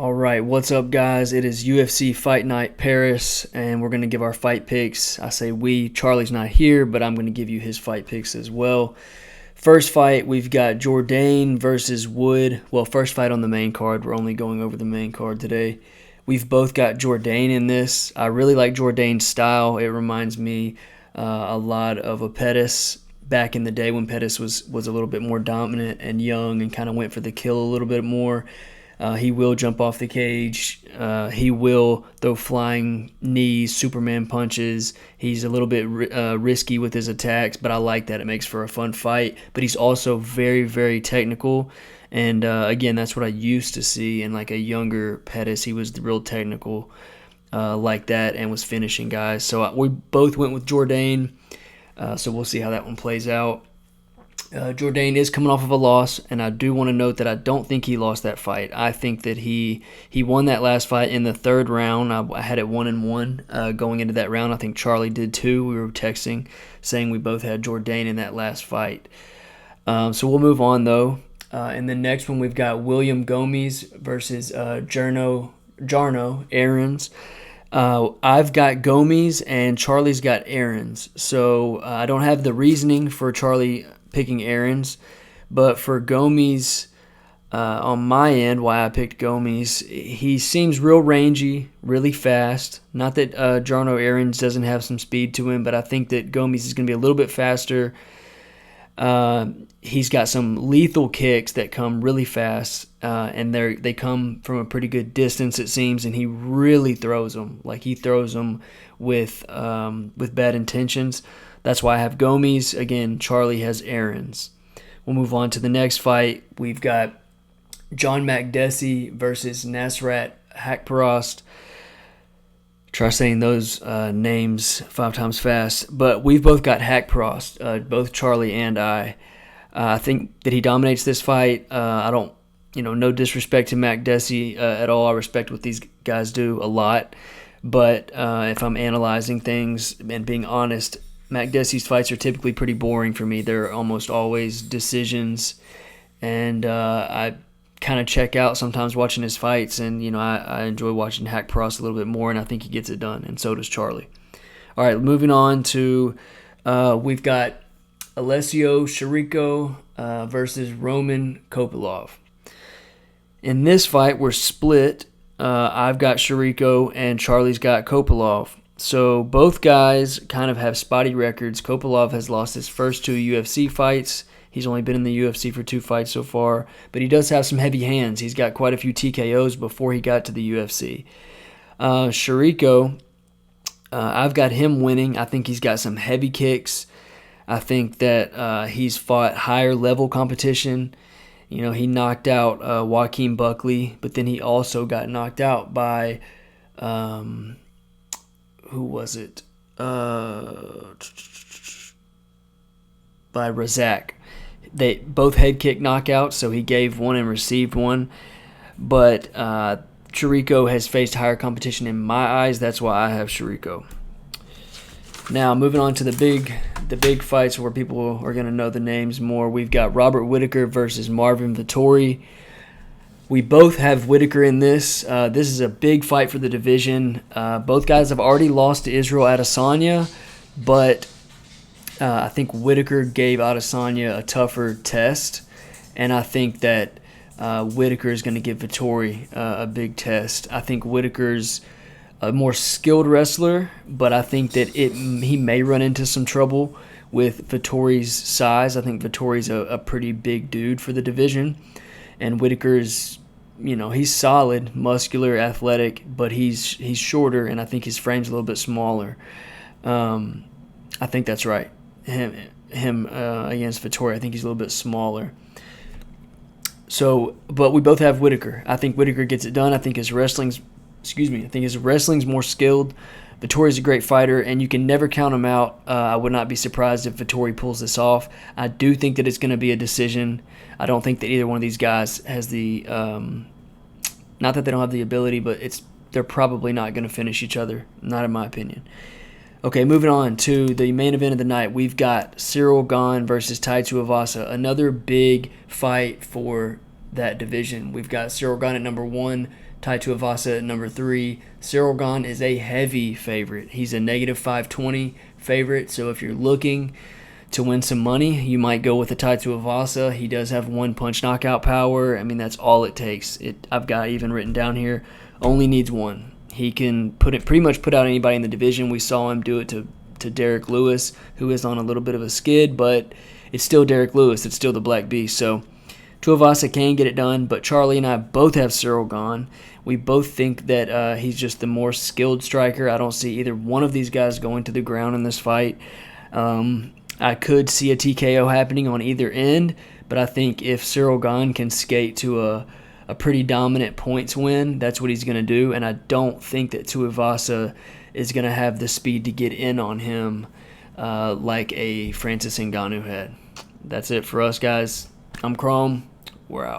All right, what's up, guys? It is UFC Fight Night Paris, and we're going to give our fight picks. I say we, Charlie's not here, but I'm going to give you his fight picks as well. First fight, we've got Jourdain versus Wood. Well, first fight on the main card. We're only going over the main card today. We've both got Jourdain in this. I really like Jourdain's style. It reminds me a lot of a Pettis back in the day when Pettis was a little bit more dominant and young and kind of went for the kill a little bit more. He will jump off the cage. He will throw flying knees, Superman punches. He's a little bit risky with his attacks, but I like that. It makes for a fun fight. But he's also very, very technical. And, again, that's what I used to see in, like, a younger Pettis. He was real technical like that and was finishing guys. So we both went with Jourdain. So we'll see how that one plays out. Jourdain is coming off of a loss, and I do want to note that I don't think he lost that fight. I think that he won that last fight in the third round. I had it 1-1 going into that round. I think Charlie did too. We were texting saying we both had Jourdain in that last fight. So we'll move on, though. In the next one, we've got William Gomes versus Jarno Aarons. I've got Gomes, and Charlie's got Aarons. So I don't have the reasoning for Charlie picking Aarons, but for Gomes, on my end, why I picked Gomes, he seems real rangy, really fast. Not that Jarno Aarons doesn't have some speed to him, but I think that Gomes is going to be a little bit faster. He's got some lethal kicks that come really fast, and they come from a pretty good distance, it seems, and he really throws them. Like, he throws them with bad intentions. That's why I have Gomes. Again, Charlie has Aarons. We'll move on to the next fight. We've got John Makdessi versus Nasrat Haqparast. Try saying those names 5 times fast. But we've both got Haqparast, both Charlie and I. I think that he dominates this fight. I don't, no disrespect to Makdessi at all. I respect what these guys do a lot. But if I'm analyzing things and being honest, Makdessi's fights are typically pretty boring for me. They're almost always decisions, and I kind of check out sometimes watching his fights, and I enjoy watching Haqparast a little bit more, and I think he gets it done, and so does Charlie. All right, moving on to we've got Alessio Chirico versus Roman Kopalov. In this fight, we're split. I've got Chirico, and Charlie's got Kopalov. So both guys kind of have spotty records. Kopalov has lost his first 2 UFC fights. He's only been in the UFC for 2 fights so far, but he does have some heavy hands. He's got quite a few TKOs before he got to the UFC. Chirico, I've got him winning. I think he's got some heavy kicks. I think that he's fought higher level competition. He knocked out Joaquin Buckley, but then he also got knocked out by who was it? By Razak. They both head kick knockouts, so he gave one and received one. But Chirico has faced higher competition in my eyes. That's why I have Chirico. Now, moving on to the big fights where people are going to know the names more. We've got Robert Whittaker versus Marvin Vittori. We both have Whittaker in this. This is a big fight for the division. Both guys have already lost to Israel Adesanya, but I think Whittaker gave Adesanya a tougher test, and I think that Whittaker is going to give Vittori a big test. I think Whittaker's a more skilled wrestler, but I think that he may run into some trouble with Vittori's size. I think Vittori's a pretty big dude for the division, and Whittaker's, he's solid, muscular, athletic, but he's shorter, and I think his frame's a little bit smaller. I think that's right. Him against Vittori, I think he's a little bit smaller. So, but we both have Whittaker. I think Whittaker gets it done. I think his wrestling's more skilled. Vittori's a great fighter, and you can never count him out. I would not be surprised if Vittori pulls this off. I do think that it's going to be a decision. I don't think that either one of these guys has the not that they don't have the ability, but they're probably not going to finish each other, not in my opinion. Okay, moving on to the main event of the night. We've got Ciryl Gane versus Tuivasa, another big fight for that division. We've got Cyril Gane at number 1, Tai Tuivasa at number 3. Cyril Gane is a heavy favorite. He's a negative 520 favorite, so if you're looking to win some money, you might go with the Tai Tuivasa. He does have one-punch knockout power. I mean, that's all it takes. I've got even written down here, only needs one. He can pretty much put out anybody in the division. We saw him do it to Derek Lewis, who is on a little bit of a skid, but it's still Derek Lewis. It's still the Black Beast. So Tuivasa can get it done, but Charlie and I both have Cyril Gane. We both think that he's just the more skilled striker. I don't see either one of these guys going to the ground in this fight. I could see a TKO happening on either end, but I think if Cyril Gane can skate to a pretty dominant points win, that's what he's going to do, and I don't think that Tuivasa is going to have the speed to get in on him like a Francis Ngannou had. That's it for us, guys. I'm Chrome. We're out.